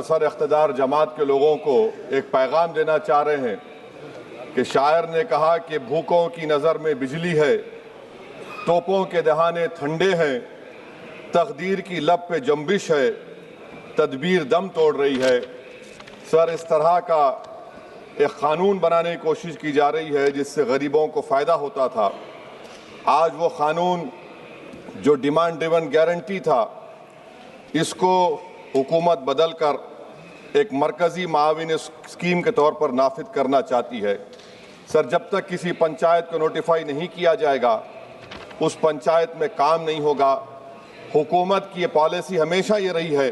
Sir इख्तिदार जमात के लोगों को एक पैगाम देना चाह रहे हैं कि शायर ने कहा कि भूखों की नज़र में बिजली है, तोपों के दहाने ठंडे हैं, तकदीर की लब पे जंबिश है, तदबीर दम तोड़ रही है। सर इस तरह का एक क़ानून बनाने की कोशिश की जा रही है जिससे गरीबों को फ़ायदा होता था। आज वो क़ानून जो डिमांड ड्रिवन गारंटी था, इसको हुकूमत बदल कर एक मरकज़ी माविन स्कीम के तौर पर नाफिज करना चाहती है। सर जब तक किसी पंचायत को नोटिफाई नहीं किया जाएगा, उस पंचायत में काम नहीं होगा। हुकूमत की ये पॉलिसी हमेशा ये रही है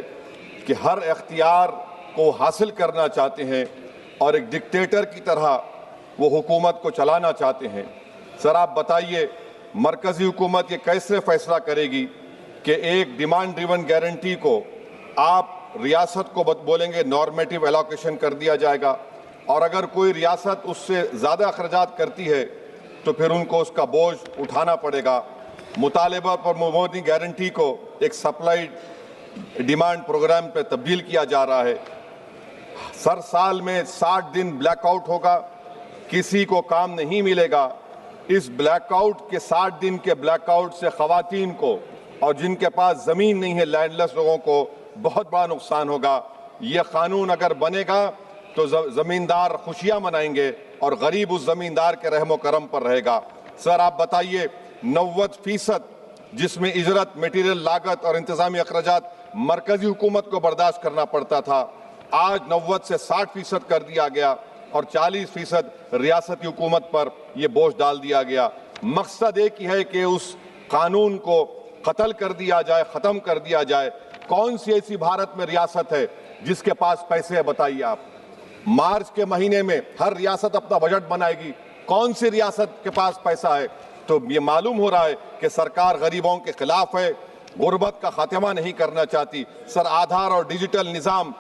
कि हर इख्तियार को हासिल करना चाहते हैं और एक डिक्टेटर की तरह वो हुकूमत को चलाना चाहते हैं। सर आप बताइए, मरकज़ी हुकूमत ये कैसे फैसला करेगी कि एक डिमांड ड्रिवन गारंटी को आप रियासत को बोलेंगे नॉर्मेटिव एलोकेशन कर दिया जाएगा, और अगर कोई रियासत उससे ज़्यादा अखराजात करती है तो फिर उनको उसका बोझ उठाना पड़ेगा। मुतालिबा पर मबनी गारंटी को एक सप्लाई डिमांड प्रोग्राम पर तब्दील किया जा रहा है। सर साल में 60 दिन ब्लैकआउट होगा, किसी को काम नहीं मिलेगा। इस ब्लैकआउट के 60 दिन के ब्लैकआउट से ख़वातीन को और जिनके पास ज़मीन नहीं है, लैंडलेस लोगों को बहुत बड़ा नुकसान होगा। ये क़ानून अगर बनेगा तो ज़मींदार खुशियाँ मनाएंगे और गरीब उस ज़मींदार के रहमो करम पर रहेगा। सर आप बताइए, 90% जिसमें इजरत, मटीरियल लागत और इंतज़ामी अखराजात मरकज़ी हुकूमत को बर्दाश्त करना पड़ता था, आज 90 से 60% कर दिया गया और 40% रियासती हुकूमत पर यह बोझ डाल दिया गया। मकसद एक ही है कि उस कानून को कत्ल कर दिया जाए, ख़त्म कर दिया जाए। कौन सी ऐसी भारत में रियासत है जिसके पास पैसे है, बताइए आप। मार्च के महीने में हर रियासत अपना बजट बनाएगी, कौन सी रियासत के पास पैसा है? तो ये मालूम हो रहा है कि सरकार गरीबों के खिलाफ है, गुर्बत का खात्मा नहीं करना चाहती। सर आधार और डिजिटल निज़ाम,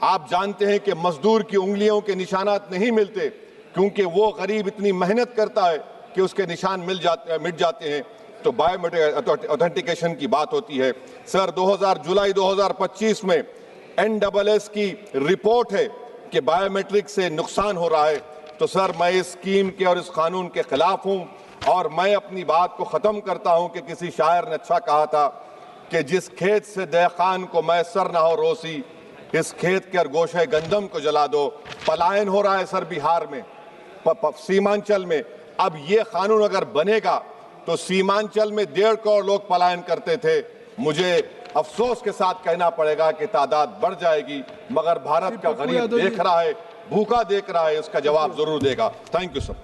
आप जानते हैं कि मजदूर की उंगलियों के निशानात नहीं मिलते क्योंकि वो गरीब इतनी मेहनत करता है कि उसके निशान मिट जाते हैं। तो बायोमेट्रिक ऑथेंटिकेशन की बात होती है। सर जुलाई 2025 में NSS की रिपोर्ट है कि बायोमेट्रिक से नुकसान हो रहा है। तो सर मैं इस स्कीम के और इस कानून के खिलाफ हूँ और मैं अपनी बात को ख़त्म करता हूँ कि किसी शायर ने अच्छा कहा था कि जिस खेत से दहखान को मैसर ना हो रोसी, इस खेत के गोशे गंदम को जला दो। पलायन हो रहा है सर बिहार में, सीमांचल में। अब ये कानून अगर बनेगा तो सीमांचल में 1.5 करोड़ लोग पलायन करते थे। मुझे अफसोस के साथ कहना पड़ेगा कि तादाद बढ़ जाएगी, मगर भारत का गरीब देख रहा है, भूखा देख रहा है, इसका जवाब जरूर देगा। Thank you sir.